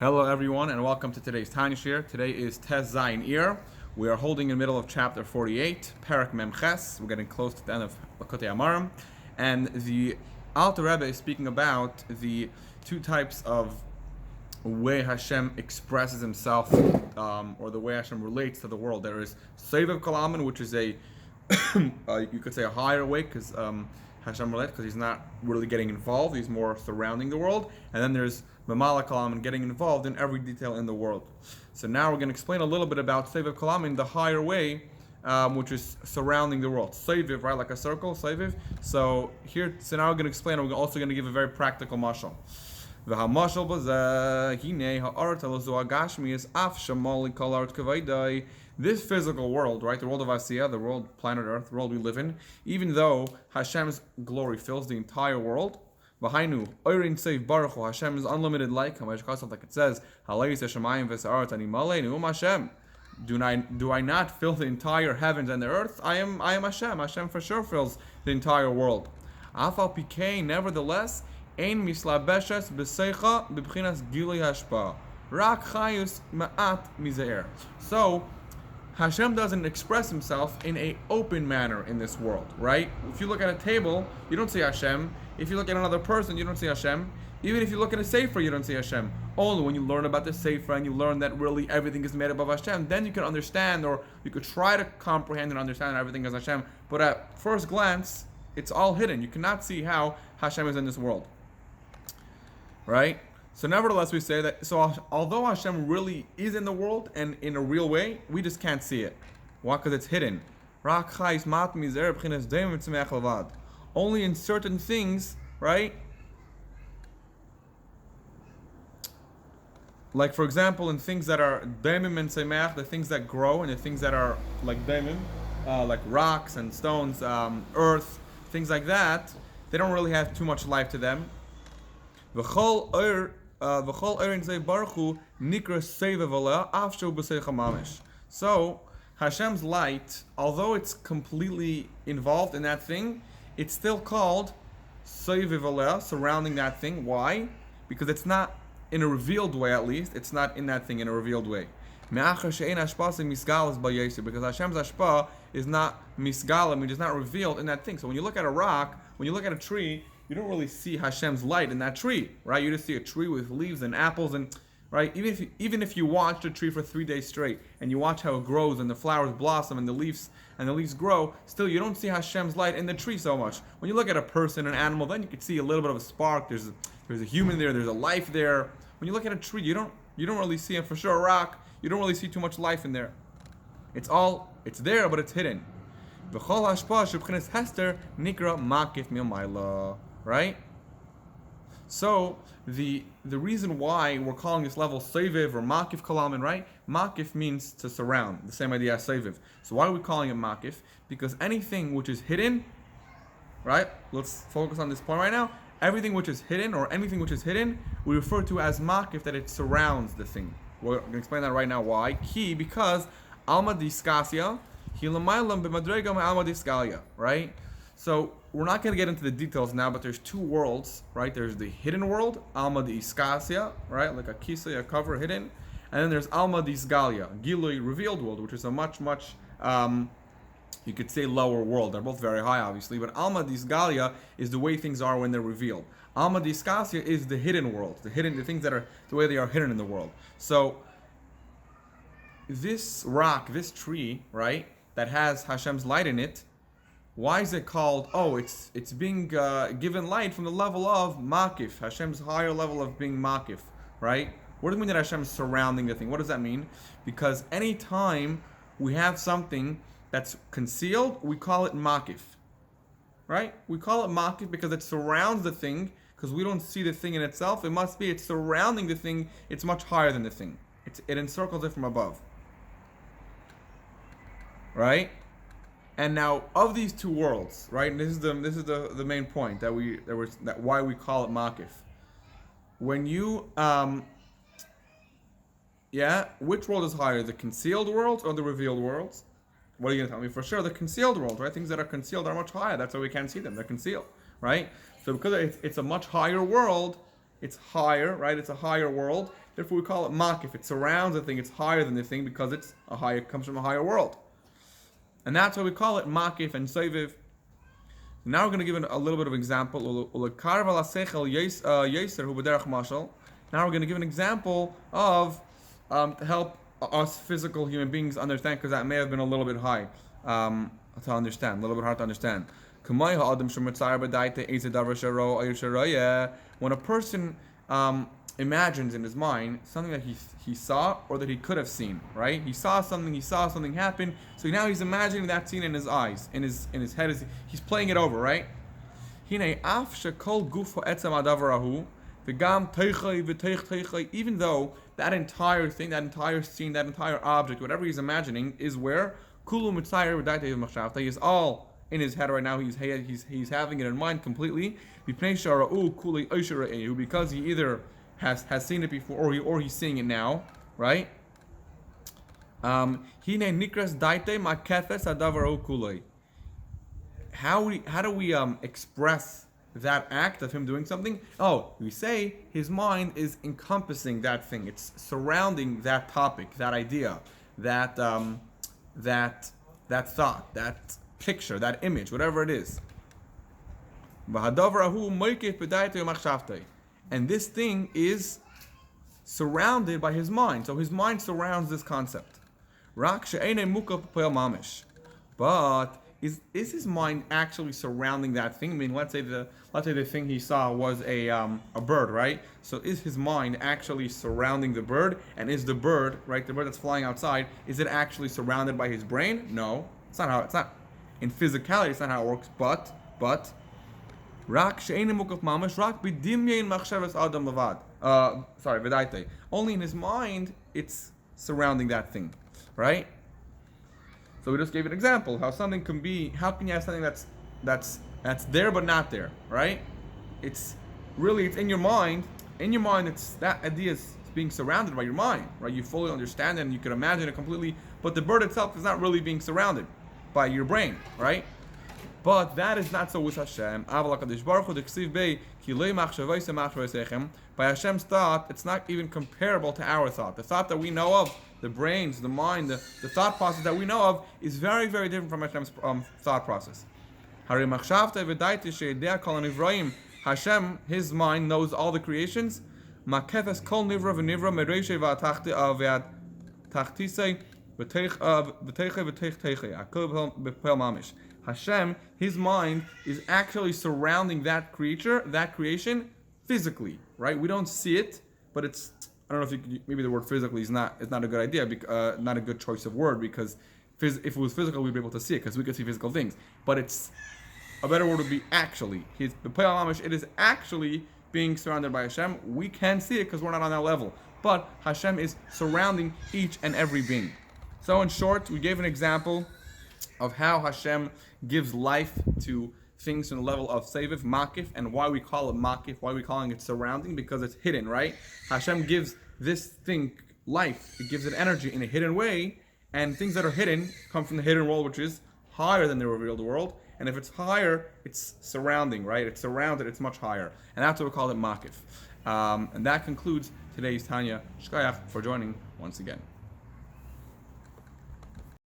Hello everyone and welcome to today's Tanya Shiur. Today is Tes Zayin Eir. We are holding in the middle of chapter 48, Parak Mem Ches. We're getting close to the end of Lakotei Amarim. And the Alter Rebbe is speaking about the two types of way Hashem expresses himself, or the way Hashem relates to the world. There is Sevev Kalaman, which is a, you could say a higher way, because Hashem relates, because he's not really getting involved, he's more surrounding the world. And then there's Mamala Kalaman, getting involved in every detail in the world. So now we're going to explain a little bit about Sevev Kalaman, the higher way, which is surrounding the world. Sevev, right, like a circle, Sevev. So now we're going to explain, and we're also going to give a very practical mashal. This physical world, right, the world of Asiya, the world, planet Earth, the world we live in, even though Hashem's glory fills the entire world, Hashem is unlimited light, like it says, do I not fill the entire heavens and the earth? I am Hashem. Hashem for sure fills the entire world. Nevertheless, Ein mislabeshes b'seicha b'bchinas gilui hashpa. Rak chayus ma'at mizeir. So, Hashem doesn't express himself in an open manner in this world, right? If you look at a table, you don't see Hashem. If you look at another person, you don't see Hashem. Even if you look at a sefer, you don't see Hashem. Only when you learn about the sefer and you learn that really everything is made up of Hashem, then you can understand, or you could try to comprehend and understand that everything is Hashem. But at first glance, it's all hidden. You cannot see how Hashem is in this world. Right? So nevertheless, we say that, so although Hashem really is in the world and in a real way, we just can't see it. Why? Because it's hidden. Only in certain things, right? Like, for example, in things that are daimim and semach, the things that grow, and the things that are like daimim, like rocks and stones, earth, things like that, they don't really have too much life to them. So Hashem's light, although it's completely involved in that thing, it's still called Sevev, surrounding that thing. Why? Because it's not in a revealed way, at least. It's not in that thing in a revealed way. Because Hashem's ashpa is not misgalim, it is not revealed in that thing. So when you look at a rock, when you look at a tree, you don't really see Hashem's light in that tree, right? You just see a tree with leaves and apples, and right. Even if you watch the tree for 3 days straight and you watch how it grows and the flowers blossom and the leaves grow, still you don't see Hashem's light in the tree so much. When you look at a person, an animal, then you can see a little bit of a spark. There's a human there. There's a life there. When you look at a tree, you don't really see, and for sure a rock, you don't really see too much life in there. It's there, but it's hidden. Right? So the reason why we're calling this level Sevev or Makif Kalaman, right? Makif means to surround, the same idea as Sevev. So why are we calling it Makif? Because anything which is hidden, right? Let's focus on this point right now. Everything which is hidden, or anything which is hidden, we refer to as Makif, that it surrounds the thing. We're going to explain that right now. Why? Because Alma Diskasia, Hilamaylam b'madrega Alma Diskalia, right? So we're not going to get into the details now, but there's two worlds, right? There's the hidden world, Alma di Iskasia, right? Like a kisa, a cover hidden. And then there's Alma di Isgalia, Gilui, revealed world, which is a much, you could say lower world. They're both very high, obviously. But Alma di Isgalia is the way things are when they're revealed. Alma di Iskasia is the hidden world, the things that are the way they are hidden in the world. So this rock, this tree, right, that has Hashem's light in it, why is it called, it's being given light from the level of Makif, Hashem's higher level of being Makif, right? What does it mean that Hashem is surrounding the thing? What does that mean? Because any time we have something that's concealed, we call it Makif, right? We call it Makif because it surrounds the thing, because we don't see the thing in itself. It's surrounding the thing, it's much higher than the thing. It encircles it from above, right? And now, of these two worlds, right? And this is the main point that why we call it Makif. When you which world is higher, the concealed worlds or the revealed worlds? What are you going to tell me? For sure, the concealed world, right? Things that are concealed are much higher. That's why we can't see them. They're concealed, right? So because it's a much higher world, it's higher, right? It's a higher world. Therefore, we call it makif. It surrounds the thing. It's higher than the thing because it's comes from a higher world. And that's why we call it makif and soiviv. Now we're going to give a little bit of example. Now we're going to give an example of to help us physical human beings understand, because that may have been a little bit high to understand, a little bit hard to understand. When a person imagines in his mind something that he saw or that he could have seen, right? He saw something happen, so now he's imagining that scene in his eyes, in his head. He's playing it over, right? Even though that entire thing, that entire scene, that entire object, whatever he's imagining, is where he is all in his head right now. He's having it in mind completely. Because he either has seen it before or he's seeing it now, right? How do we express that act of him doing something? Oh, we say his mind is encompassing that thing. It's surrounding that topic, that idea, that thought, that picture, that image, whatever it is. And this thing is surrounded by his mind. So his mind surrounds this concept. But is his mind actually surrounding that thing? I mean, let's say the thing he saw was a bird, right? So is his mind actually surrounding the bird? And is the bird, right, the bird that's flying outside, is it actually surrounded by his brain? No, it's not in physicality. It's not how it works. But only in his mind it's surrounding that thing, right? So we just gave an example how something can be. How can you have something that's there but not there, right? It's in your mind. In your mind, it's that idea is being surrounded by your mind, right? You fully understand it and you can imagine it completely. But the bird itself is not really being surrounded by your brain, right? But that is not so with Hashem. By Hashem's thought, it's not even comparable to our thought. The thought that we know of, the brains, the mind, the thought process that we know of, is very, very different from Hashem's thought process. Hashem, His mind knows all the creations. Hashem, His mind is actually surrounding that creation physically, right? We don't see it, but it's, I don't know if maybe the word physically is not a good idea, not a good choice of word, because if it was physical, we'd be able to see it, because we could see physical things. But it's, a better word would be actually. It is actually being surrounded by Hashem. We can see it because we're not on that level. But Hashem is surrounding each and every being. So in short, we gave an example of how Hashem gives life to things on the level of Seviv, Makif, and why we call it Makif, why we're calling it surrounding, because it's hidden, right? Hashem gives this thing life, it gives it energy in a hidden way, and things that are hidden come from the hidden world, which is higher than the revealed world, and if it's higher, it's surrounding, right? It's surrounded, it's much higher, and that's what we call it Makif. And that concludes today's Tanya. Shkayach for joining once again.